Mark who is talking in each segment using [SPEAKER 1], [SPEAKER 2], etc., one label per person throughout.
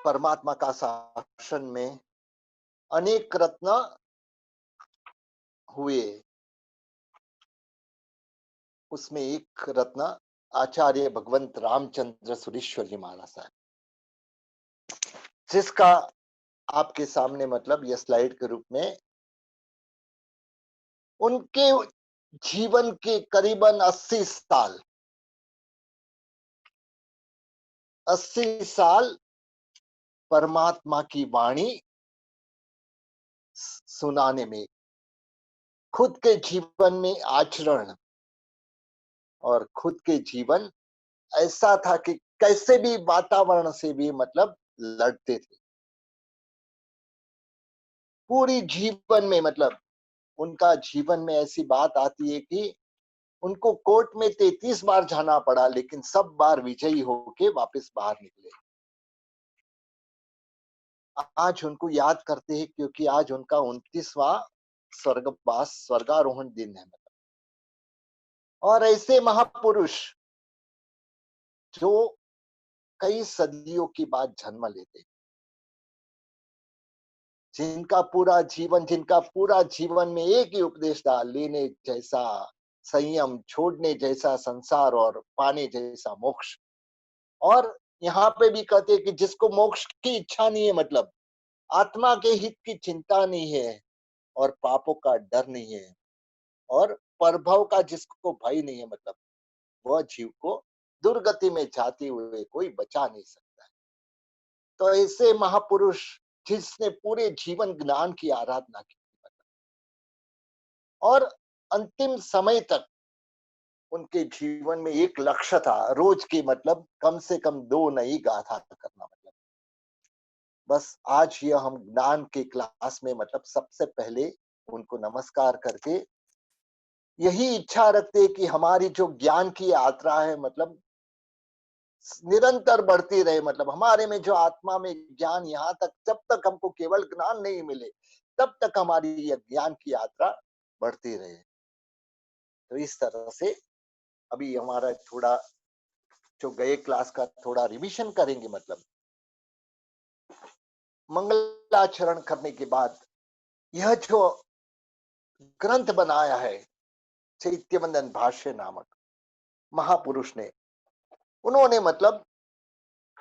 [SPEAKER 1] परमात्मा का शासन में अनेक रत्न हुए। उसमें एक रत्न आचार्य भगवंत रामचंद्र सुरीश्वर जी महाराज साहब, जिसका आपके सामने मतलब यह स्लाइड के रूप में उनके जीवन के करीबन 80 साल परमात्मा की वाणी सुनाने में, खुद के जीवन में आचरण और खुद के जीवन ऐसा था कि कैसे भी वातावरण से भी मतलब लड़ते थे। पूरी जीवन में मतलब उनका जीवन में ऐसी बात आती है कि उनको कोर्ट में 33 बार जाना पड़ा, लेकिन सब बार विजयी होके वापस बाहर निकले। आज उनको याद करते हैं क्योंकि आज उनका 29वां स्वर्गवास स्वर्गारोहण दिन है। और ऐसे महापुरुष जो कई सदियों की बाद जन्म लेते, जिनका पूरा जीवन में एक ही उपदेश था, लेने जैसा संयम, छोड़ने जैसा संसार और पाने जैसा मोक्ष। और यहाँ पे भी कहते हैं कि जिसको मोक्ष की इच्छा नहीं है, मतलब आत्मा के हित की चिंता नहीं है और पापों का डर नहीं है और परभव का जिसको भय नहीं है, मतलब वह जीव को दुर्गति में जाते हुए कोई बचा नहीं सकता है। तो ऐसे महापुरुष जिसने पूरे जीवन ज्ञान की आराधना की और अंतिम समय तक उनके जीवन में एक लक्ष्य था, रोज की मतलब कम से कम 2 नई गाथा करना। मतलब बस आज ये हम ज्ञान के क्लास में मतलब सबसे पहले उनको नमस्कार करके यही इच्छा रखते कि हमारी जो ज्ञान की यात्रा है मतलब निरंतर बढ़ती रहे। मतलब हमारे में जो आत्मा में ज्ञान, यहाँ तक जब तक हमको केवल ज्ञान नहीं मिले तब तक हमारी यह ज्ञान की यात्रा बढ़ती रहे। तो इस तरह से अभी हमारा थोड़ा जो गए क्लास का थोड़ा रिवीजन करेंगे। मतलब मंगलाचरण करने के बाद यह जो ग्रंथ बनाया है चैत्यवंदन भाष्य नामक महापुरुष ने, उन्होंने मतलब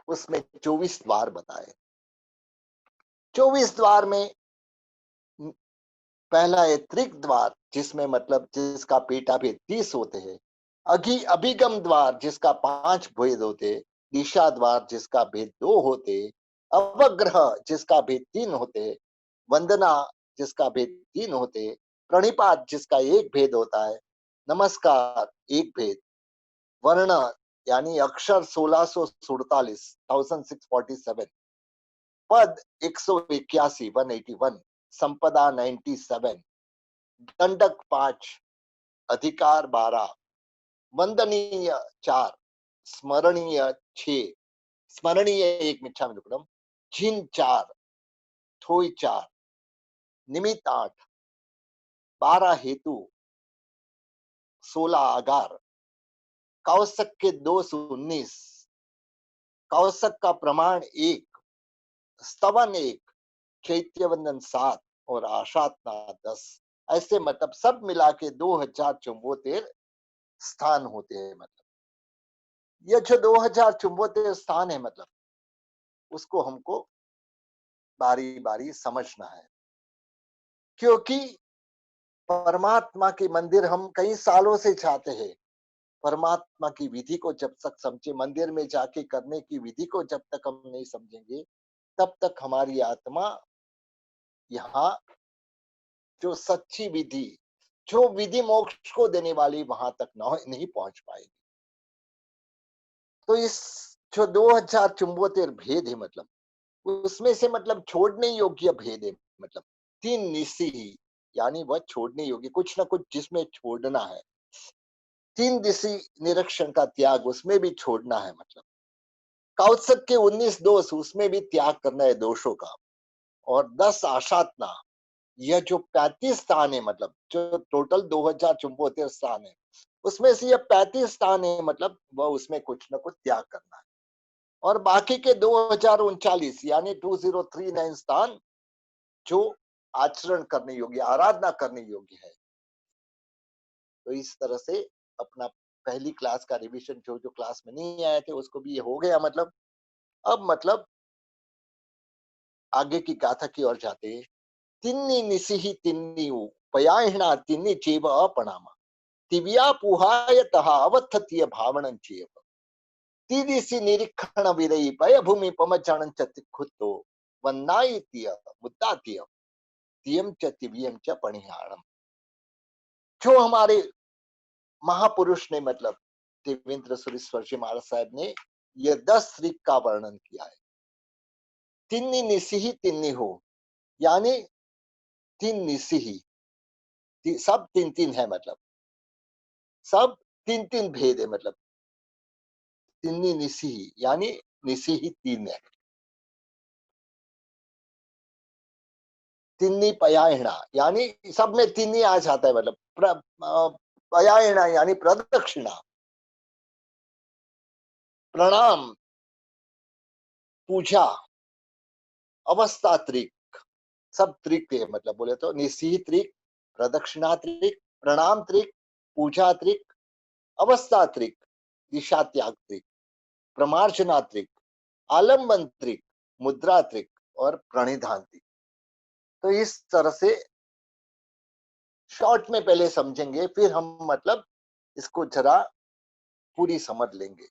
[SPEAKER 1] उसमें 24 द्वार बताए। 24 द्वार में पहला है त्रिक द्वार, जिसमें मतलब जिसका पेटा भेद 30 होते हैं। अभिगम द्वार जिसका 5 भेद होते। दिशा द्वार जिसका भेद 2 होते। अवग्रह जिसका भेद 3 होते। वंदना जिसका भेद 3 होते। प्रणिपात जिसका एक भेद होता है। नमस्कार एक भेद। वर्ण यानी अक्षर 1647 1647। पद 181 181। संपदा 97। दंडक 5। अधिकार 12। वंदनीय 4। स्मरणीय 6। स्मरणीय एक मिच्छा में दुक्कड़म। जिन 4। थोई 4। निमित्त 8। 12 हेतु। 16 आगार। कौशक के दोष 19। कौशक का प्रमाण 1। स्तवन 1। चैत्यवंदन 7 और आशातना 10। ऐसे मतलब सब मिला के 2074 स्थान होते हैं। मतलब ये जो 2074 स्थान है, मतलब उसको हमको बारी बारी समझना है, क्योंकि परमात्मा के मंदिर हम कई सालों से चाहते हैं। परमात्मा की विधि को जब तक समझे, मंदिर में जाके करने की विधि को जब तक हम नहीं समझेंगे, तब तक हमारी आत्मा यहाँ जो सच्ची विधि, जो विधि मोक्ष को देने वाली, वहां तक नहीं पहुंच पाएगी। तो इस जो 2074 भेद है, मतलब उसमें से मतलब छोड़ने योग्य भेद है। मतलब 3 निसी, यानी वह छोड़ने योग्य, कुछ ना कुछ जिसमें छोड़ना है। 3 दिशी निरीक्षण का त्याग, उसमें भी छोड़ना है। मतलब कौत्सक के 19 दोष, उसमें भी त्याग करना है दोषों का। और 10 आशातना, यह जो 35 स्थान है, मतलब जो टोटल 2074 स्थान है, उसमें से यह 35 स्थान है, मतलब वह उसमें कुछ ना कुछ त्याग करना है। और बाकी के 2039 यानी 2039 स्थान जो आचरण करने योग्य, आराधना करने योग्य है। तो इस तरह से अपना पहली क्लास का रिवीजन, जो जो क्लास में नहीं आए थे उसको भी ये हो गया। मतलब अब मतलब आगे की गाथा की ओर जाते हैं। तिन्नी निसिहि तिन्नियु पयाहिणा तिन्नी चेव अपनामा तिव्या पुहाय तहा अवत्थतीय भावनं चेव तिदिसि निरीक्षण विरई पय भूमि पमचरण च तिखुतो वन्नायतीय मुद्दातीय तियम च तिव्यम च पणिहारम। जो हमारे महापुरुष ने मतलब देवेंद्र सुरेश्वर जी महाराज साहब ने ये 10 ऋग का वर्णन किया है। तिन्नी निसिहि तिन्नी हो, यानी तीन निसिहि, सब तीन तीन है, मतलब सब तीन तीन भेद है। मतलब तिन्नी निसिहि यानी निसिहि तीन है। तिन्नी पयायणा यानी सब में तिन्नी आ जाता है। मतलब पयायणा यानी प्रदक्षिणा, प्रणाम, पूजा, अवस्था त्रिक, सब त्रिक है। मतलब बोले तो निसिहि त्रिक, प्रदक्षिणा त्रिक, प्रणाम त्रिक, पूजा त्रिक, अवस्था त्रिक, दिशा त्याग त्रिक, प्रमार्जना त्रिक, आलम्बन त्रिक, मुद्रा त्रिक और प्रणिधान त्रिक। तो इस तरह से शॉर्ट में पहले समझेंगे, फिर हम मतलब इसको जरा पूरी समझ लेंगे।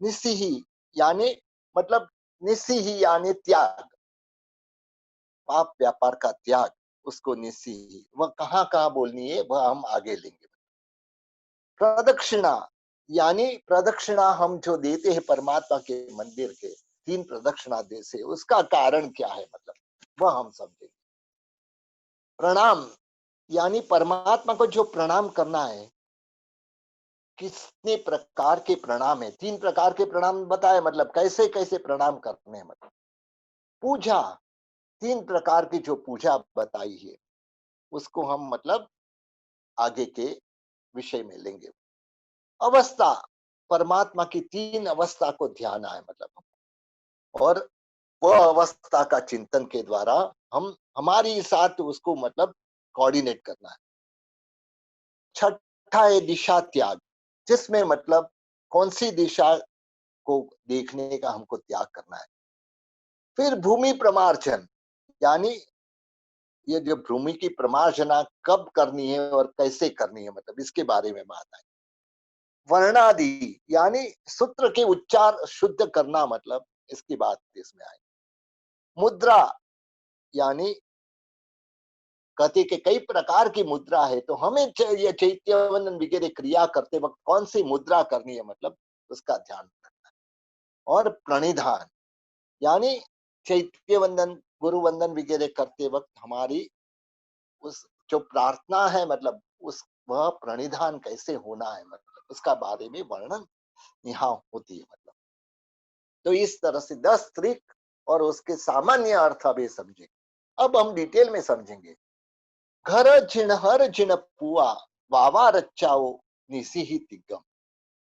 [SPEAKER 1] निस्सिही यानी मतलब निस्सिही यानी त्याग, पाप व्यापार का त्याग, उसको निस्सिही। वह कहाँ कहाँ बोलनी है वह हम आगे लेंगे। प्रदक्षिणा यानी प्रदक्षिणा हम जो देते हैं परमात्मा के मंदिर के, 3 प्रदक्षिणा दे से उसका कारण क्या है, मतलब वह हम समझेंगे। प्रणाम यानी परमात्मा को जो प्रणाम करना है, कितने प्रकार के प्रणाम है, 3 प्रकार के प्रणाम बताए। मतलब कैसे कैसे प्रणाम करने हैं। मतलब पूजा, 3 प्रकार की जो पूजा बताई है उसको हम मतलब आगे के विषय में लेंगे। अवस्था, परमात्मा की 3 अवस्था को ध्यान है। मतलब और वह अवस्था का चिंतन के द्वारा हम हमारी साथ उसको मतलब कोऑर्डिनेट करना है। छठा है दिशा त्याग, जिसमें मतलब कौन सी दिशा को देखने का हमको त्याग करना है। फिर भूमि प्रमार्जन, यानी ये जो भूमि की प्रमार्जना कब करनी है और कैसे करनी है, मतलब इसके बारे में बात आई। वर्णादि यानी सूत्र के उच्चार शुद्ध करना, मतलब इसकी बात इसमें आई। मुद्रा यानी कहते कि कई प्रकार की मुद्रा है, तो हमें ये चैत्य वंदन वगैरह क्रिया करते वक्त कौन सी मुद्रा करनी है, मतलब उसका ध्यान रखना है। और प्रणिधान यानी चैत्य वंदन, गुरु वंदन वगैरह करते वक्त हमारी उस जो प्रार्थना है, मतलब उस वह प्रणिधान कैसे होना है, मतलब उसका बारे में वर्णन यहाँ होती है। मतलब तो इस तरह से 10 त्रिक और उसके सामान्य अर्थ अभी समझे। अब हम डिटेल में समझेंगे। घर जिण हर जिण पुआ वावा रच्चाओ निसिहि तिगम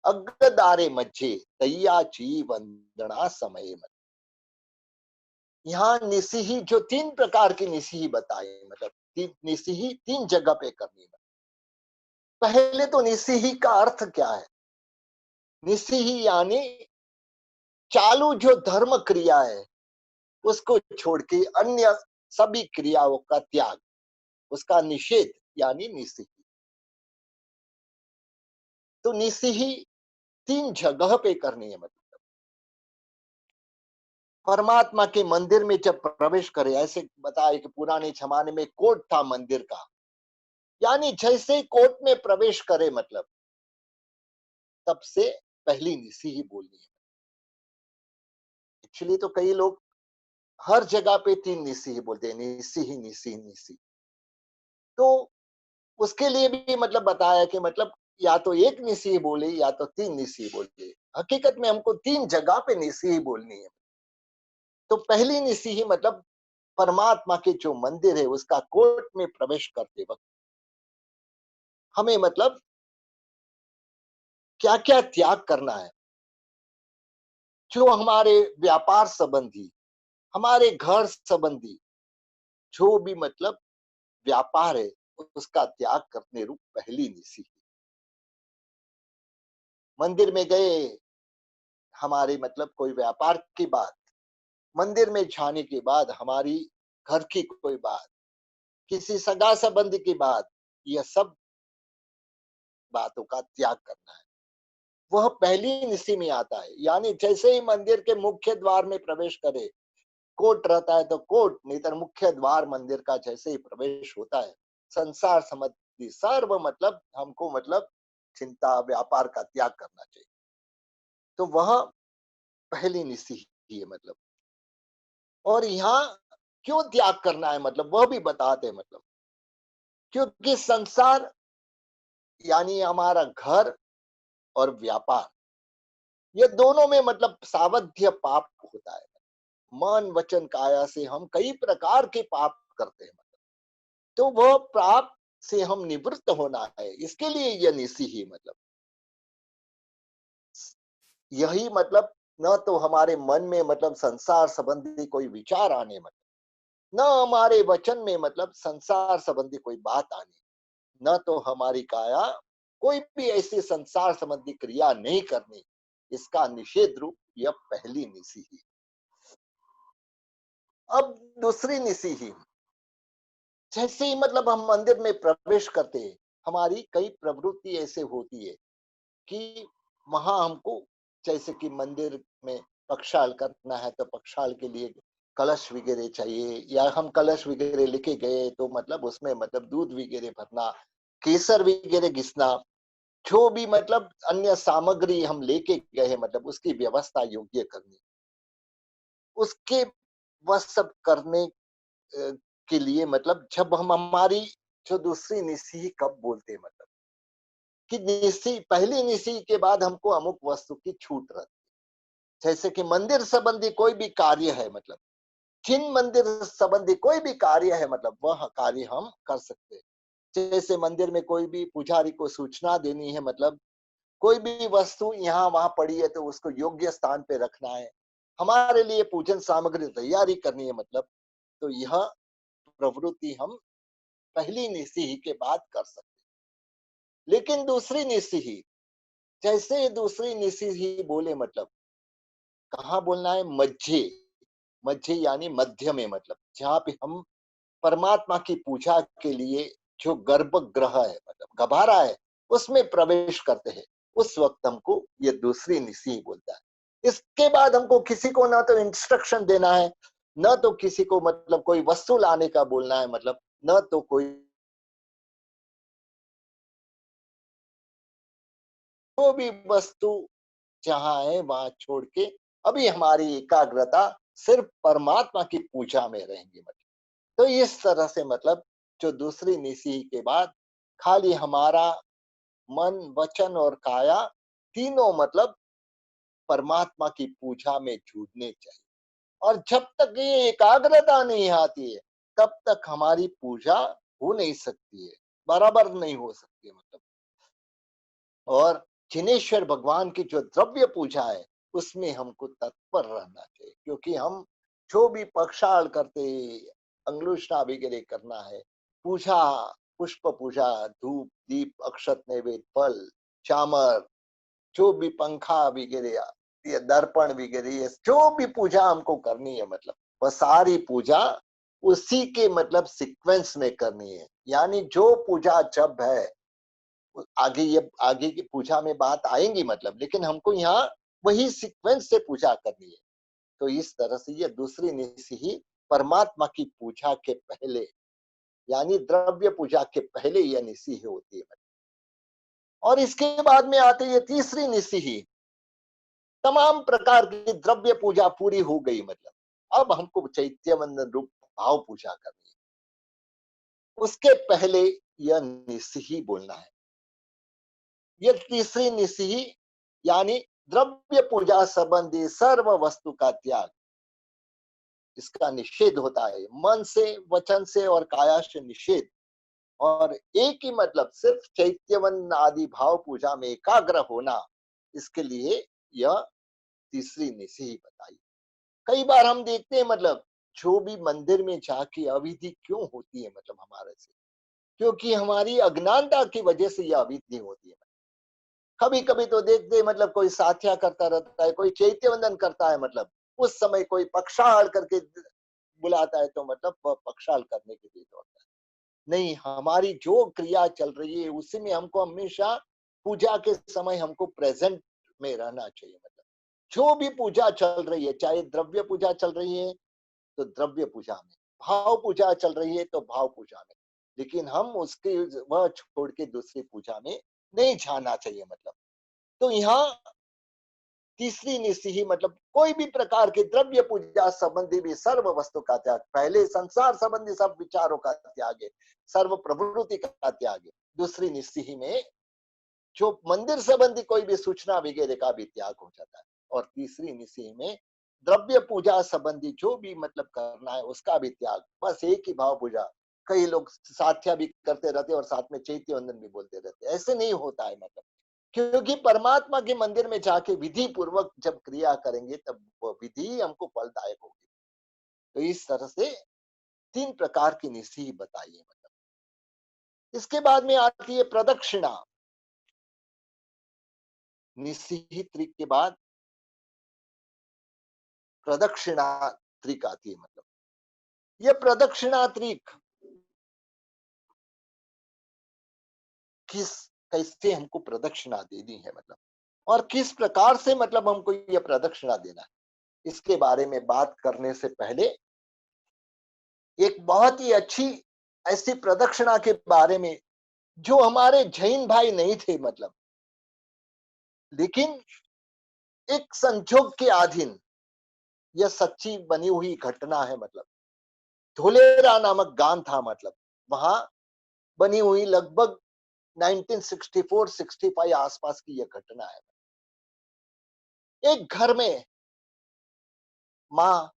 [SPEAKER 1] अग्गदारे मज्जे तैयाची वंदना समय मत। यहाँ निसिही जो 3 प्रकार की निसिही बताई, मतलब निसिही 3 जगह पे करनी है। पहले तो निसिही का अर्थ क्या है। निसिही यानी चालू जो धर्म क्रिया है उसको छोड़ के अन्य सभी क्रियाओं का त्याग, उसका निषेध यानी निसिही। तो निसिही 3 जगह पे करनी है। मतलब परमात्मा के मंदिर में जब प्रवेश करे, ऐसे बताया कि पुराने जमाने में कोर्ट था मंदिर का, यानी जैसे ही कोर्ट में प्रवेश करे, मतलब तब से पहली निसी ही बोलनी है। एक्चुअली तो कई लोग हर जगह पे 3 निसी ही बोलते हैं, निसी ही निसी निसी। तो उसके लिए भी मतलब बताया कि मतलब या तो एक निसी ही बोले या तो 3 निसी ही बोले। हकीकत में हमको 3 जगह पे निसी ही बोलनी है। तो पहली निसी ही मतलब परमात्मा के जो मंदिर है उसका कोर्ट में प्रवेश करते वक्त हमें मतलब क्या क्या त्याग करना है। जो हमारे व्यापार संबंधी, हमारे घर संबंधी जो भी मतलब व्यापार है, उसका त्याग करने रूप पहली निसी। मंदिर में गए, हमारे मतलब कोई व्यापार की बात, मंदिर में जाने के बाद हमारी घर की कोई बात, किसी सगा संबंधी की बात, यह सब बातों का त्याग करना है। वह पहली निसी में आता है। यानी जैसे ही मंदिर के मुख्य द्वार में प्रवेश करे, कोट रहता है तो कोट, नहीं तो मुख्य द्वार मंदिर का जैसे ही प्रवेश होता है, संसार संबंधी सर्व मतलब हमको मतलब चिंता व्यापार का त्याग करना चाहिए। तो वह पहली निसी ही है मतलब। और यहाँ क्यों त्याग करना है मतलब वह भी बताते हैं मतलब, क्योंकि संसार यानी हमारा घर और व्यापार, ये दोनों में मतलब सावध्य पाप होता है। मन वचन काया से हम कई प्रकार के पाप करते हैं, तो वह पाप से हम निवृत्त होना है, इसके लिए यह निसी ही मतलब। यही मतलब न तो हमारे मन में मतलब संसार संबंधी कोई विचार आने, मतलब न हमारे वचन में मतलब संसार संबंधी कोई बात आनी, न तो हमारी काया कोई भी ऐसी संसार संबंधी क्रिया नहीं करनी, इसका निषेध रूप यह पहली निसी ही। अब दूसरी निसी ही, जैसे ही मतलब हम मंदिर में प्रवेश करते हैं, हमारी कई प्रवृत्ति ऐसे होती है कि वहां हमको, जैसे कि मंदिर में पक्षाल करना है तो पक्षाल के लिए कलश वगैरह चाहिए, या हम कलश वगैरह लेके गए तो मतलब उसमें मतलब दूध वगैरह भरना, केसर वगैरह घिसना, जो भी मतलब अन्य सामग्री हम लेके गए हैं मतलब उसकी व्यवस्था योग्य करनी, उसके वह सब करने के लिए मतलब जब हम हमारी जो दूसरी निसी कब बोलते हैं मतलब कि निसी, पहली निसी के बाद हमको अमुक वस्तु की छूट रहती है। जैसे कि मंदिर संबंधी कोई भी कार्य है मतलब, जिन मंदिर संबंधी कोई भी कार्य है मतलब वह कार्य हम कर सकते हैं। जैसे मंदिर में कोई भी पुजारी को सूचना देनी है मतलब, कोई भी वस्तु यहाँ वहां पड़ी है तो उसको योग्य स्थान पे रखना है, हमारे लिए पूजन सामग्री तैयारी करनी है मतलब, तो यह प्रवृत्ति हम पहली निसी ही के बाद कर सकते हैं। लेकिन दूसरी निसी ही, जैसे दूसरी निसी ही बोले मतलब कहाँ बोलना है, मध्य, मध्य यानी मध्य में मतलब जहाँ पे हम परमात्मा की पूजा के लिए जो गर्भगृह है मतलब गभारा है, उसमें प्रवेश करते हैं, उस वक्त हमको ये दूसरी निसी बोलता है। इसके बाद हमको किसी को ना तो इंस्ट्रक्शन देना है, न तो किसी को मतलब कोई वस्तु लाने का बोलना है मतलब, न तो कोई जो भी वस्तु जहाँ है वहां छोड़ के अभी हमारी एकाग्रता सिर्फ परमात्मा की पूजा में रहेंगी मतलब। तो इस तरह से मतलब जो दूसरी निसी के बाद खाली हमारा मन वचन और काया तीनों मतलब परमात्मा की पूजा में जुड़ने चाहिए। और जब तक ये एकाग्रता नहीं आती है तब तक हमारी पूजा हो नहीं सकती है, बराबर नहीं हो सकती है मतलब। और जिनेश्वर भगवान की जो द्रव्य पूजा है उसमें हमको तत्पर रहना चाहिए, क्योंकि हम जो भी पक्षाल करते, अंगुष्ठा वगैरह करना है, पूजा, पुष्प पूजा, धूप दीप अक्षत नैवेद्य फल चामर, जो भी पंखा वगैरह, ये दर्पण वगैरह, ये जो भी पूजा हमको करनी है मतलब वह सारी पूजा उसी के मतलब सीक्वेंस में करनी है। यानी जो पूजा जब है, आगे ये आगे की पूजा में बात आएंगी मतलब, लेकिन हमको यहाँ वही सीक्वेंस से पूजा करनी है। तो इस तरह से ये दूसरी निसी ही परमात्मा की पूजा के पहले, यानी द्रव्य पूजा के पहले यह निसी ही होती है। और इसके बाद में आते ये तीसरी निसी ही, तमाम प्रकार की द्रव्य पूजा पूरी हो गई मतलब, अब हमको चैत्य वंदन रूप भाव पूजा करनी है। उसके पहले यह निसी ही बोलना है। ये तीसरी निसी ही यानी द्रव्य पूजा संबंधी सर्व वस्तु का त्याग, इसका निषेध होता है, मन से वचन से और काया से निषेध। और एक ही मतलब सिर्फ चैत्यवन आदि भाव पूजा में एकाग्र होना, इसके लिए यह तीसरी निशि ही बताई। कई बार हम देखते हैं मतलब जो भी मंदिर में जाके अविधि क्यों होती है मतलब हमारे से, क्योंकि हमारी अज्ञानता की वजह से यह अविधि होती है। कभी कभी तो देखते हैं मतलब कोई साथिया करता रहता है, कोई चैत्य वंदन करता है, मतलब उस समय कोई पक्षाल करके बुलाता है तो मतलब वह पक्षाल करने के लिए दौड़ता है। नहीं, हमारी जो क्रिया चल रही है उसी में हमको हमेशा पूजा के समय हमको प्रेजेंट में रहना चाहिए। मतलब जो भी पूजा चल रही है, चाहे द्रव्य पूजा चल रही है तो द्रव्य पूजा में, भाव पूजा चल रही है तो भाव पूजा में, लेकिन हम उसके वह छोड़ के दूसरी पूजा में नहीं जाना चाहिए। मतलब तो यहाँ तीसरी निशि ही मतलब कोई भी प्रकार के द्रव्य पूजा संबंधी भी सर्व वस्तु का त्याग, पहले संसार संबंधी सब विचारों का त्याग है, सर्व प्रवृत्ति का त्याग है। दूसरी निशि में जो मंदिर संबंधी कोई भी सूचना वगैरह का भी त्याग हो जाता है, और तीसरी निशि में द्रव्य पूजा संबंधी जो भी मतलब करना है उसका भी त्याग, बस एक ही भाव पूजा। कई लोग साथ्या भी करते रहते और साथ में चैत्य वंदन भी बोलते रहते, ऐसे नहीं होता है। मतलब क्योंकि परमात्मा के मंदिर में जाके विधि पूर्वक जब क्रिया करेंगे तब वो विधि हमको फलदायक होगी। तो इस तरह से तीन प्रकार की निशि बताई है। मतलब इसके बाद में आती है प्रदक्षिणा। निशि त्रिक के बाद प्रदक्षिणा त्रिक आती है। मतलब ये प्रदक्षिणा त्रिक किस कैसे हमको प्रदक्षिणा देनी है, मतलब और किस प्रकार से मतलब हमको ये प्रदक्षिणा देना है, इसके बारे में बात करने से पहले एक बहुत ही अच्छी ऐसी प्रदक्षिणा के बारे में जो हमारे जैन भाई नहीं थे, मतलब लेकिन एक संजोग के अधीन यह सच्ची बनी हुई घटना है। मतलब धोलेरा नामक गांव था, मतलब वहां बनी हुई लगभग 1964-65 आसपास की यह घटना है। एक घर में माँ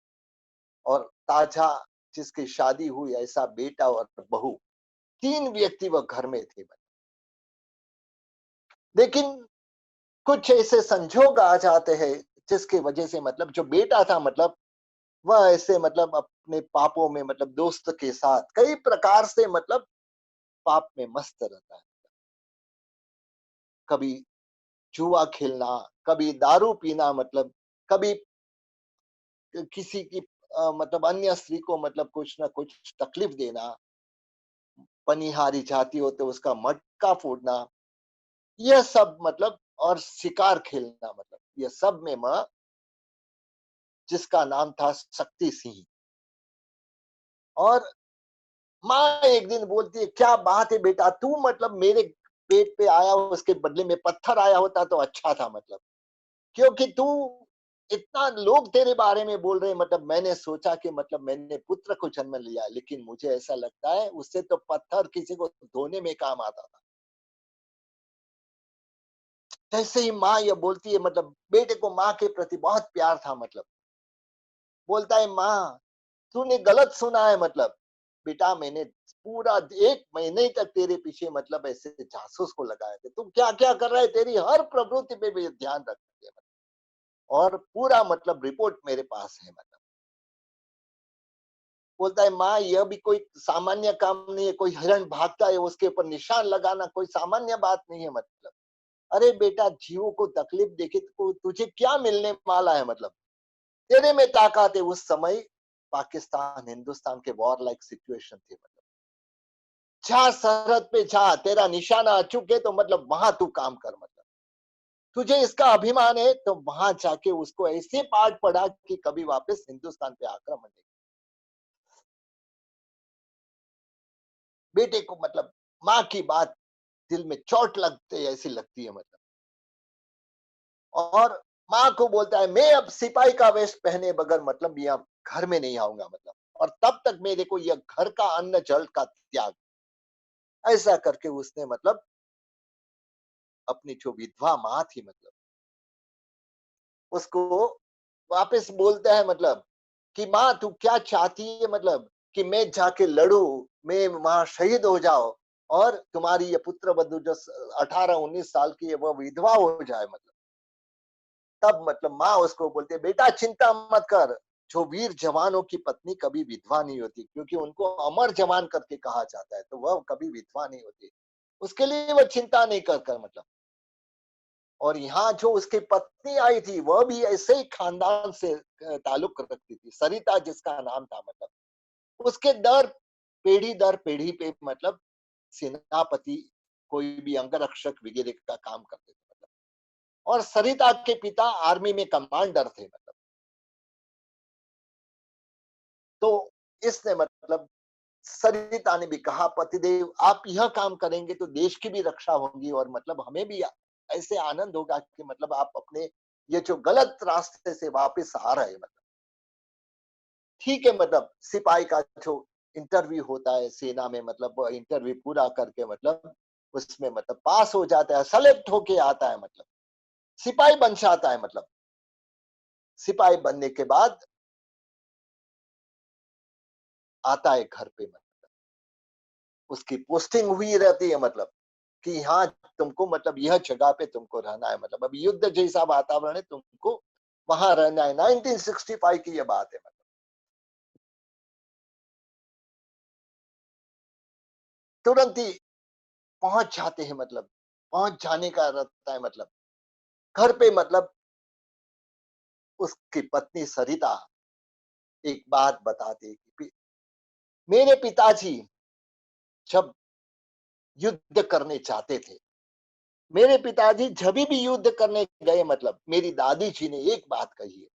[SPEAKER 1] और ताजा जिसकी शादी हुई ऐसा बेटा और बहू, तीन व्यक्ति वह घर में थे। लेकिन कुछ ऐसे संजोग आ जाते हैं जिसकी वजह से मतलब जो बेटा था, मतलब वह ऐसे मतलब अपने पापों में मतलब दोस्त के साथ कई प्रकार से मतलब पाप में मस्त रहता है। कभी जुआ खेलना, कभी दारू पीना, मतलब कभी किसी की मतलब अन्य स्त्री को मतलब कुछ ना कुछ तकलीफ देना, पनिहारी जाती हो तो उसका मटका फोड़ना, यह सब मतलब और शिकार खेलना, मतलब यह सब में माँ जिसका नाम था शक्ति सिंह। और माँ एक दिन बोलती है, क्या बात है बेटा, तू मतलब मेरे पेट पे आया, उसके बदले में पत्थर आया होता तो अच्छा था। मतलब क्योंकि तू इतना लोग तेरे बारे में बोल रहे हैं, मतलब मैंने सोचा कि मतलब मैंने पुत्र को जन्म लिया, लेकिन मुझे ऐसा लगता है उससे तो पत्थर किसी को धोने में काम आता था। जैसे ही माँ ये बोलती है, मतलब बेटे को माँ के प्रति बहुत प्यार था। मतलब बोलता है, माँ तूने गलत सुना है, मतलब बेटा मैंने पूरा 1 महीने तक तेरे पीछे मतलब ऐसे जासूस को लगाए थे, तुम क्या क्या कर रहा है, तेरी हर प्रवृत्ति पे भी ध्यान रखते हैं। और पूरा मतलब रिपोर्ट मेरे पास है। मतलब बोलता है, माँ यह भी कोई सामान्य काम नहीं है, कोई हिरण भागता है उसके ऊपर निशान लगाना कोई सामान्य बात नहीं है। मतलब अरे बेटा, जीवों को तकलीफ देके तो तुझे क्या मिलने वाला है, मतलब तेरे में ताकत है। उस समय पाकिस्तान हिंदुस्तान के वॉर लाइक सिचुएशन थी। मतलब जा सरहद पे जा, तेरा निशाना अचूक है तो मतलब वहां तू काम कर। मतलब तुझे इसका अभिमान है तो वहां जाके उसको ऐसे पाठ पढ़ा कि कभी वापस हिंदुस्तान पे आक्रमण नहीं। बेटे को मतलब माँ की बात दिल में चोट लगते ऐसी लगती है। मतलब और माँ को बोलता है, मैं अब सिपाही का वेश पहने बगैर मतलब यहाँ घर में नहीं आऊंगा। मतलब और तब तक मेरे को यह घर का अन्न जल का त्याग, ऐसा करके उसने मतलब अपनी जो विधवा माँ थी, मतलब उसको वापस बोलता है, मतलब कि माँ तू क्या चाहती है, मतलब कि मैं जाके लड़ू, मैं वहां शहीद हो जाओ और तुम्हारी ये पुत्र वधु जो 18-19 साल की है वह विधवा हो जाए। मतलब तब मतलब माँ उसको बोलती है, बेटा चिंता मत कर, जो वीर जवानों की पत्नी कभी विधवा नहीं होती, क्योंकि उनको अमर जवान करके कहा जाता है, तो वह कभी विधवा नहीं होती। उसके लिए वह चिंता नहीं कर मतलब। और यहाँ जो उसकी पत्नी आई थी, वह भी ऐसे ही खानदान से ताल्लुक रखती थी, सरिता जिसका नाम था मतलब। उसके दर पीढ़ी पे मतलब सेनापति, कोई भी अंगरक्षक वगैरह का काम करते थे मतलब। और सरिता के पिता आर्मी में कमांडर थे मतलब। तो इसने मतलब सरिता ने भी कहा, पतिदेव आप यह काम करेंगे तो देश की भी रक्षा होगी, और मतलब हमें भी ऐसे आनंद होगा कि मतलब आप अपने ये जो गलत रास्ते से वापस आ रहे हैं मतलब। ठीक है, मतलब सिपाही का जो इंटरव्यू होता है सेना में, मतलब इंटरव्यू पूरा करके मतलब उसमें मतलब पास हो जाता है, सेलेक्ट होके आता है मतलब, सिपाही बन जाता है मतलब। सिपाही बनने के बाद आता है घर पे मतलब, उसकी पोस्टिंग हुई रहती है मतलब, कि यहाँ तुमको मतलब यह जगह पे तुमको रहना है मतलब, अब युद्ध जैसा वातावरण है, तुमको वहां रहना है। 1965 की यह बात है मतलब। तुरंत ही पहुंच जाते हैं मतलब, पहुंच जाने का रहता है मतलब। घर पे मतलब उसकी पत्नी सरिता एक बात बताती है कि मेरे पिताजी जब युद्ध करने जाते थे, मेरे पिताजी जब भी युद्ध करने गए मतलब, मेरी दादी जी ने एक बात कही है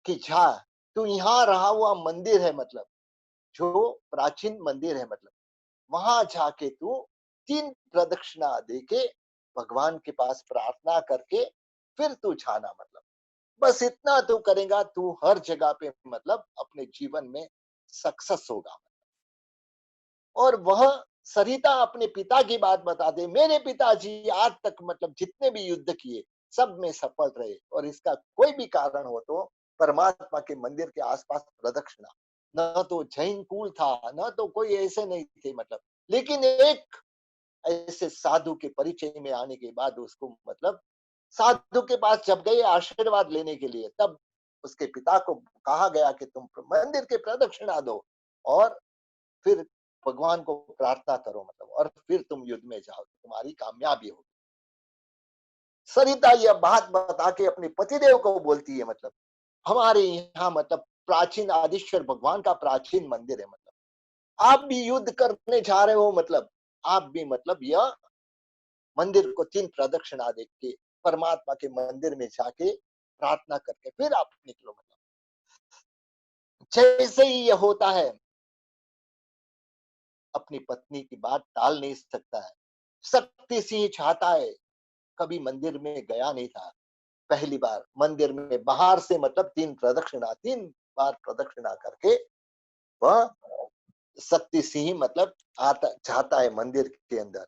[SPEAKER 1] कि जा, तू यहाँ रहा हुआ मंदिर है मतलब, जो प्राचीन मंदिर है मतलब, वहां जाके तू 3 प्रदक्षिणा देके भगवान के पास प्रार्थना करके फिर तू जाना मतलब। बस इतना तू करेगा, तू हर जगह पे मतलब अपने जीवन में सक्सेस होगा। और वह सरिता अपने पिता की बात बताते, मेरे पिताजी आज तक मतलब जितने भी युद्ध किए सब में सफल रहे, और इसका कोई भी कारण हो तो परमात्मा के मंदिर के आसपास प्रदक्षिणा। न तो जैन कुल था, न तो कोई ऐसे नहीं थे मतलब, लेकिन एक ऐसे साधु के परिचय में आने के बाद उसको मतलब, साधु के पास जब गए आशीर्वाद लेने के लिए, तब उसके पिता को कहा गया कि तुम मंदिर के प्रदक्षिणा दो, और फिर भगवान को प्रार्थना करो मतलब, और फिर तुम युद्ध में जाओ, तुम्हारी कामयाबी होगी। सरिता यह बात बता के अपने पतिदेव को बोलती है मतलब, हमारे यहाँ मतलब प्राचीन आदिश्वर भगवान का प्राचीन मंदिर है मतलब, आप भी युद्ध करने जा रहे हो मतलब, आप भी मतलब यह मंदिर को 3 प्रदक्षिणा दे के परमात्मा के मंदिर में जाके प्रार्थना करके फिर आप निकलो मतलब। जैसे ही यह होता है, अपनी पत्नी की बात टाल नहीं सकता है। शक्ति सिंह चाहता है, कभी मंदिर में गया नहीं था, पहली बार मंदिर में बाहर से मतलब 3 बार प्रदक्षिणा करके वह शक्ति सिंह मतलब आता जाता है मंदिर के अंदर।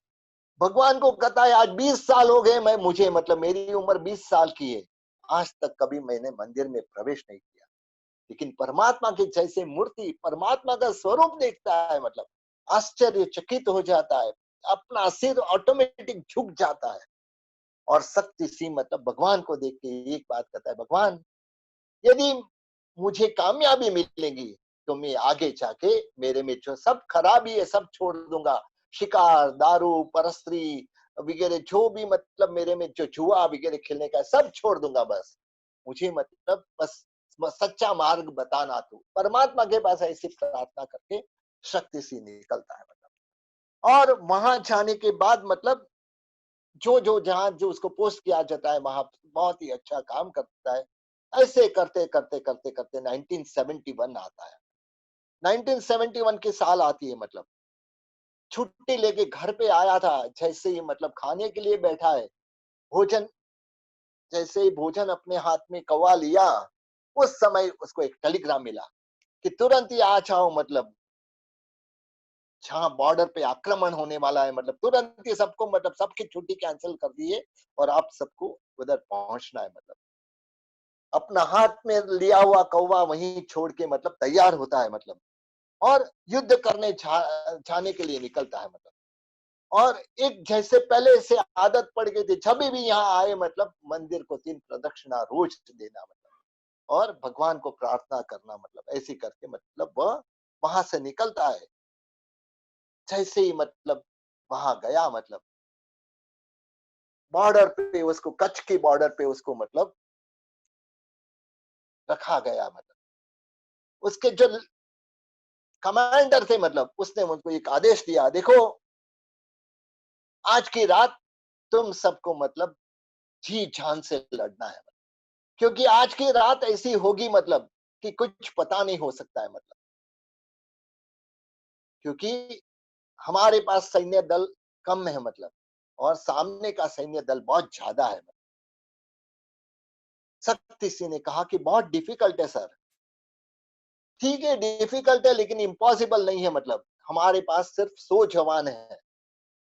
[SPEAKER 1] भगवान को कहता है, आज 20 साल हो गए, मैं मुझे मतलब मेरी उम्र 20 साल की है, आज तक कभी मैंने मंदिर में प्रवेश नहीं किया। लेकिन परमात्मा की जैसे मूर्ति, परमात्मा का स्वरूप देखता है मतलब, आश्चर्यचकित हो जाता है, अपना सिर ऑटोमेटिक झुक जाता है। और शक्ति सिंह मतलब भगवान को देख के एक बात कहता है, भगवान यदि मुझे कामयाबी मिलेगी तो मैं आगे जाके मेरे में जो सब खराबी है सब छोड़ दूंगा, शिकार, दारू, परस्त्री वगैरह जो भी मतलब मेरे में जो जुआ वगैरह खेलने का है, सब छोड़ दूंगा। बस मुझे मतलब बस सच्चा मार्ग बताना। तू परमात्मा के पास ऐसी प्रार्थना करके शक्ति से निकलता है मतलब। और वहां जाने के बाद मतलब जो जो जहां जो उसको पोस्ट किया जाता है वहां बहुत ही अच्छा काम करता है। ऐसे करते करते करते करते 1971 आता है। 1971 की साल आती है मतलब, छुट्टी लेके घर पे आया था, जैसे ही मतलब खाने के लिए बैठा है, भोजन, जैसे ही भोजन अपने हाथ में कवा लिया, उस समय उसको एक टेलीग्राम मिला कि तुरंत ही आ जाओ मतलब, जहाँ बॉर्डर पे आक्रमण होने वाला है मतलब, तुरंत ही सबको मतलब सबकी छुट्टी कैंसिल कर दी है और आप सबको उधर पहुंचना है मतलब। अपना हाथ में लिया हुआ कौवा वहीं छोड़ के मतलब तैयार होता है मतलब, और युद्ध करने जाने के लिए निकलता है मतलब। और एक जैसे पहले से आदत पड़ गई थी, जब भी यहाँ आए मतलब मंदिर को 3 प्रदक्षिणा रोज देना मतलब, और भगवान को प्रार्थना करना मतलब, ऐसे करके मतलब वह वहां से निकलता है। जैसे ही मतलब वहां गया मतलब बॉर्डर पे उसको, कच्छ की बॉर्डर पे उसको मतलब रखा गया मतलब, उसके जो कमांडर थे मतलब उसने मुझको एक आदेश दिया, देखो आज की रात तुम सबको मतलब जी जान से लड़ना है, क्योंकि आज की रात ऐसी होगी मतलब कि कुछ पता नहीं हो सकता है मतलब, क्योंकि हमारे पास सैन्य दल कम है मतलब, और सामने का सैन्य दल बहुत ज्यादा है मतलब। शक्ति सिंह ने कहा कि बहुत डिफिकल्ट है सर। ठीक है डिफिकल्ट है लेकिन इम्पॉसिबल नहीं है मतलब, हमारे पास सिर्फ 100 जवान है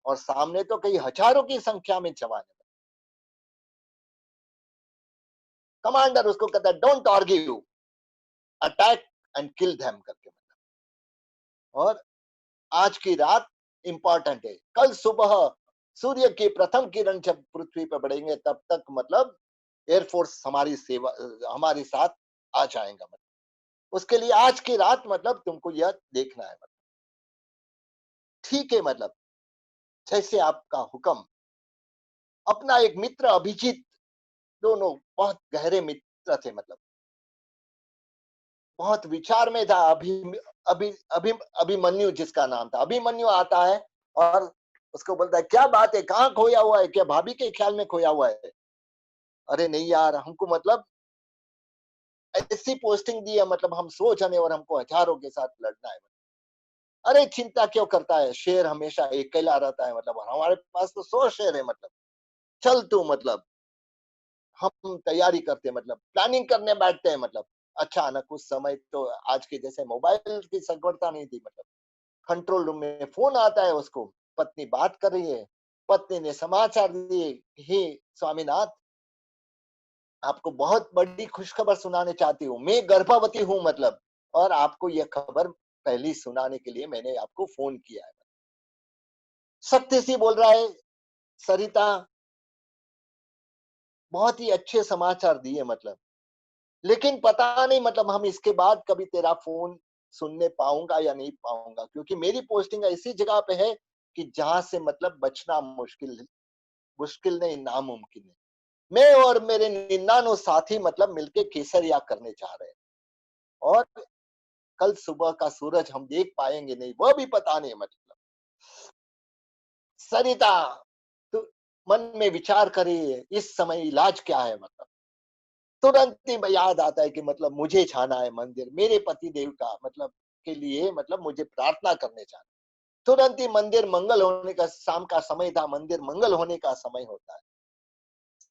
[SPEAKER 1] और सामने तो कई हजारों की संख्या में जवान है। कमांडर उसको कहता है don't argue, attack and kill them करके मतलब। और आज की रात इंपॉर्टेंट है, कल सुबह सूर्य की प्रथम किरण जब पृथ्वी पर पड़ेंगे तब तक मतलब एयरफोर्स हमारी सेवा हमारे साथ आ जाएगा मतलब, उसके लिए आज की रात मतलब तुमको यह देखना है मतलब। ठीक है मतलब जैसे आपका हुक्म। अपना एक मित्र अभिजीत, दोनों बहुत गहरे मित्र थे मतलब, बहुत विचार में था। अभी अभी अभिमन्यु जिसका नाम था, अभिमन्यु आता है और उसको बोलता है क्या बात है, कहाँ खोया हुआ है, क्या भाभी के ख्याल में खोया हुआ है? अरे नहीं यार, हमको मतलब ऐसी पोस्टिंग दी है मतलब, हम 100 जने और हमको हजारों के साथ लड़ना है। अरे चिंता क्यों करता है, शेर हमेशा अकेला रहता है मतलब, और हमारे पास तो 100 शेर है मतलब, चल तू मतलब, हम तैयारी करते हैं मतलब, प्लानिंग करने बैठते हैं मतलब। अचानक उस समय तो आज के जैसे मोबाइल की सगवड़ता नहीं थी मतलब, कंट्रोल रूम में फोन आता है उसको, पत्नी बात कर रही है। पत्नी ने समाचार दिए, हे स्वामीनाथ, आपको बहुत बड़ी खुशखबर सुनाने चाहती हूँ, मैं गर्भवती हूँ मतलब, और आपको यह खबर पहली सुनाने के लिए मैंने आपको फोन किया है। सत्य सी बोल रहा है सरिता, बहुत ही अच्छे समाचार दिए मतलब, लेकिन पता नहीं मतलब हम इसके बाद कभी तेरा फोन सुनने पाऊंगा या नहीं पाऊंगा, क्योंकि मेरी पोस्टिंग ऐसी जगह पे है कि जहां से मतलब बचना मुश्किल, मुश्किल नहीं नामुमकिन है। मैं और मेरे 99 साथी मतलब मिलके केसरिया करने जा रहे हैं, और कल सुबह का सूरज हम देख पाएंगे नहीं, वह भी पता नहीं मतलब। सरिता, तो मन में विचार करिए इस समय इलाज क्या है मतलब। तुरंत ही याद आता है कि मतलब मुझे जाना है मंदिर, मेरे पति देव का मतलब के लिए मतलब मुझे प्रार्थना करने जाना। तुरंत ही मंदिर, मंगल होने का शाम का समय था, मंदिर मंगल होने का समय होता है।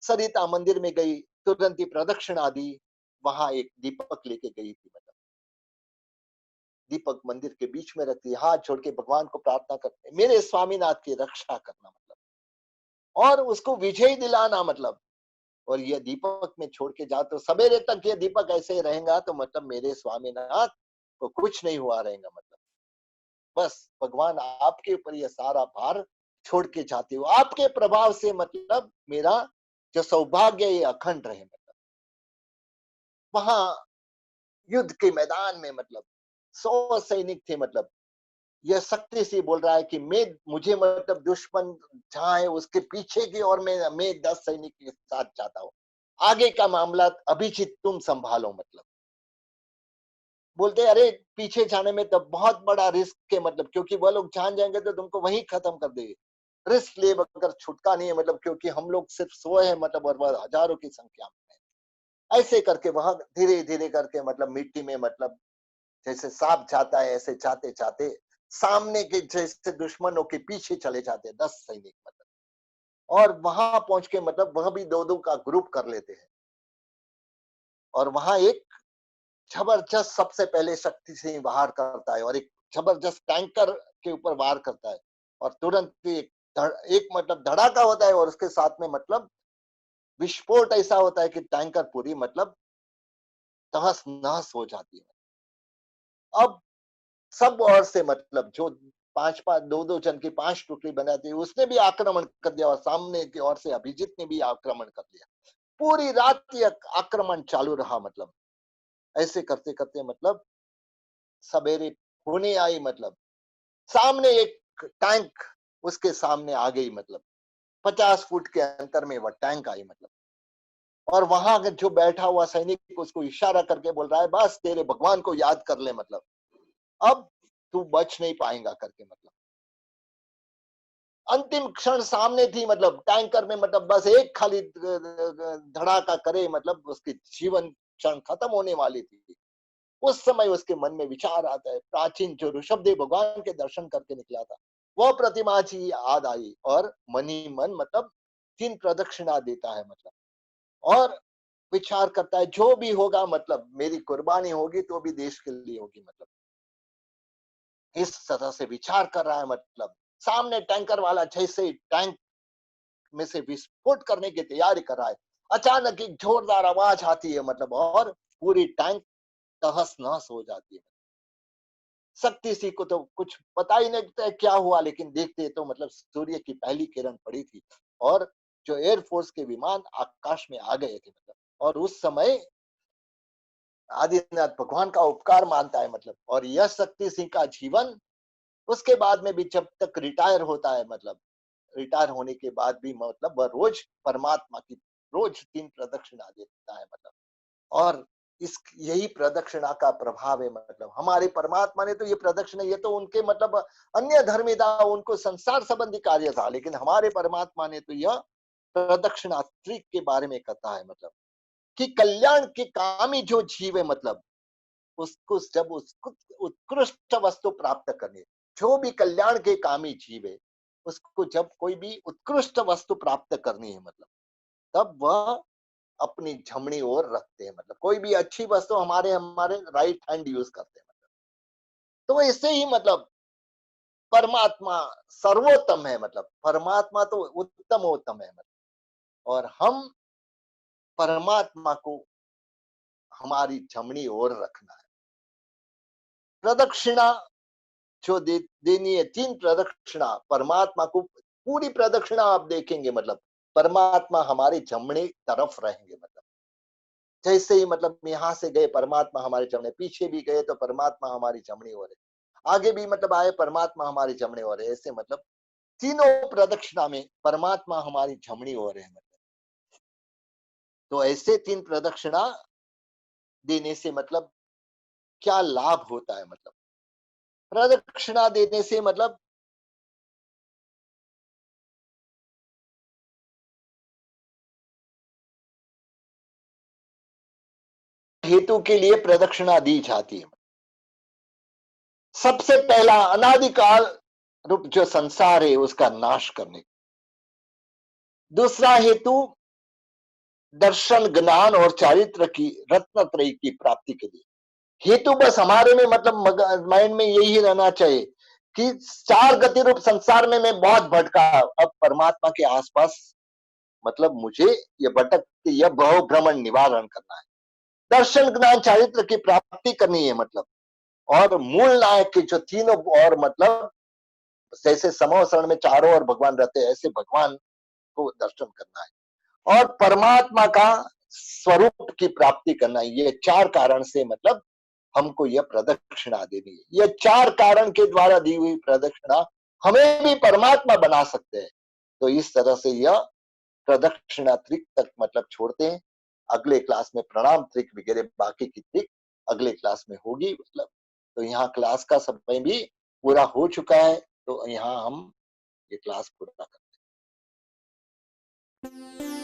[SPEAKER 1] सरिता मंदिर में गई, तुरंत ही प्रदक्षिणा दी, वहां एक दीपक लेके गई थी मतलब, दीपक मंदिर के बीच में रखती, हाथ जोड़ के भगवान को प्रार्थना करते, मेरे स्वामीनाथ की रक्षा करना मतलब, और उसको विजय दिलाना मतलब। और ये दीपक में छोड़ के जा तो सवेरे तक ये दीपक ऐसे ही रहेगा तो मतलब मेरे स्वामीनाथ को कुछ नहीं हुआ रहेगा मतलब, बस भगवान आपके ऊपर ये सारा भार छोड़ के जाती हूँ, आपके प्रभाव से मतलब मेरा जो सौभाग्य ये अखंड रहे मतलब। वहां युद्ध के मैदान में मतलब 100 सैनिक थे मतलब, यह शक्ति से बोल रहा है कि मैं, मुझे मतलब दुश्मन जहां है उसके पीछे की और मैं 10 सैनिक के साथ जाता हूँ, आगे का मामला अभिजीत तुम संभालो मतलब। बोलते अरे पीछे जाने में तो बहुत बड़ा रिस्क है मतलब, क्योंकि वह लोग जान जाएंगे तो तुमको वहीं खत्म कर देंगे, रिस्क ले अगर छुटका नहीं है मतलब, क्योंकि हम लोग सिर्फ 100 है मतलब, और वह हजारों की संख्या में है। ऐसे करके वहां धीरे धीरे करके मतलब मिट्टी में मतलब जैसे सांप जाता है, ऐसे जाते जाते सामने के जैसे दुश्मनों के पीछे चले जाते हैं 10 सैनिक मतलब, और वहां पहुंच के मतलब वह भी दो दो का ग्रुप कर लेते हैं, और वहां एक जबरदस्त सबसे पहले शक्ति से वार करता है, और एक जबरदस्त टैंकर के ऊपर वार करता है, और तुरंत ही एक मतलब धड़ाका होता है, और उसके साथ में मतलब विस्फोट ऐसा होता है कि टैंकर पूरी मतलब तहस नहस हो जाती है। अब सब ओर से मतलब जो पांच पांच दो दो जन की 5 टुकड़ी बनाती, उसने भी आक्रमण कर दिया और सामने की ओर से अभिजीत ने भी आक्रमण कर दिया। पूरी रात ये आक्रमण चालू रहा। मतलब ऐसे करते करते मतलब सवेरे होने आई। मतलब सामने एक टैंक उसके सामने आ गई। मतलब 50 फुट के अंतर में वह टैंक आई। मतलब और वहां जो बैठा हुआ सैनिक उसको इशारा करके बोल रहा है, बस तेरे भगवान को याद कर ले, मतलब अब तू बच नहीं पाएगा करके। मतलब अंतिम क्षण सामने थी। मतलब टैंकर में मतलब बस एक खाली धड़ाका करे, मतलब उसकी जीवन क्षण खत्म होने वाली थी। उस समय उसके मन में विचार आता है, प्राचीन जो ऋषभदेव भगवान के दर्शन करके निकला था, वह प्रतिमा जी याद आई और मन ही मन मतलब 3 प्रदक्षिणा देता है। मतलब और विचार करता है, जो भी होगा मतलब मेरी कुर्बानी होगी तो भी देश के लिए होगी। मतलब इस तरह से विचार कर रहा है। मतलब सामने टैंकर वाला जैसे ही टैंक में से विस्फोट करने की तैयारी कर रहा है, अचानक एक जोरदार आवाज आती है। मतलब और पूरी टैंक तहस नहस हो जाती है। शक्ति सिंह को तो कुछ पता ही नहीं था क्या हुआ, लेकिन देखते तो मतलब सूर्य की पहली किरण पड़ी थी और जो एयरफोर्स के विमान आकाश में आ गए थे। मतलब और उस समय आदित्यनाथ भगवान का उपकार मानता है। मतलब और यह शक्ति सिंह का जीवन उसके बाद में भी जब तक रिटायर होता है, मतलब रिटायर होने के बाद भी मतलब वह रोज परमात्मा की रोज 3 प्रदक्षिणा देता है। मतलब और इस यही प्रदक्षिणा का प्रभाव है। मतलब हमारे परमात्मा ने तो ये प्रदक्षिणा, ये तो उनके मतलब अन्य धर्मी था, उनको संसार संबंधी कार्य था, लेकिन हमारे परमात्मा ने तो यह प्रदक्षिणा त्रिक के बारे में कहता है। मतलब कि कल्याण के कामी जो जीव है, मतलब उसको जब उसको उत्कृष्ट वस्तु प्राप्त करनी है, जो भी कल्याण के कामी जीव है उसको जब कोई भी उत्कृष्ट वस्तु प्राप्त करनी है, मतलब तब वह अपनी झमनी ओर रखते हैं। मतलब कोई भी अच्छी वस्तु हमारे हमारे राइट हैंड यूज करते हैं। मतलब तो इससे ही मतलब परमात्मा सर्वोत्तम है। मतलब परमात्मा तो उत्तमोत्तम है। मतलब और हम परमात्मा को हमारी झमनी ओर रखना है। प्रदक्षिणा जो देनी है, 3 प्रदक्षिणा परमात्मा को, पूरी प्रदक्षिणा आप देखेंगे मतलब परमात्मा हमारे जमने तरफ रहेंगे। मतलब जैसे ही मतलब यहाँ से गए परमात्मा हमारे जमने, पीछे भी गए तो परमात्मा हमारी जमनी हो रहे, आगे भी मतलब आए परमात्मा हमारी जमने हो रहे। ऐसे मतलब तीनों प्रदक्षिणा में परमात्मा हमारी जमनी हो रहे हैं। मतलब तो ऐसे 3 प्रदक्षिणा देने से मतलब क्या लाभ होता है। मतलब प्रदक्षिणा देने से मतलब हेतु के लिए प्रदक्षिणा दी जाती है। सबसे पहला अनादिकाल रूप जो संसार है उसका नाश करने, दूसरा हेतु दर्शन ज्ञान और चारित्र की रत्नत्रयी की प्राप्ति के लिए। हेतु बस हमारे में मतलब माइंड में यही रहना चाहिए कि 4 गति रूप संसार में मैं बहुत भटका, अब परमात्मा के आसपास मतलब मुझे ये भटक यह बहु भ्रमण निवारण करना है, दर्शन ज्ञान चारित्र की प्राप्ति करनी है। मतलब और मूल नायक के जो तीनों और मतलब जैसे समूह शरण में चारों ओर भगवान रहते हैं, ऐसे भगवान को दर्शन करना है और परमात्मा का स्वरूप की प्राप्ति करना है। ये 4 कारण से मतलब हमको यह प्रदक्षिणा देनी है। ये 4 कारण के द्वारा दी हुई प्रदक्षिणा हमें भी परमात्मा बना सकते हैं। तो इस तरह से यह प्रदक्षिणा त्रिक तक मतलब छोड़ते हैं। अगले क्लास में प्रणाम त्रिक वगैरह बाकी की त्रिक अगले क्लास में होगी। मतलब तो यहाँ क्लास का समय भी पूरा हो चुका है, तो यहाँ हम ये क्लास पूरा करते हैं।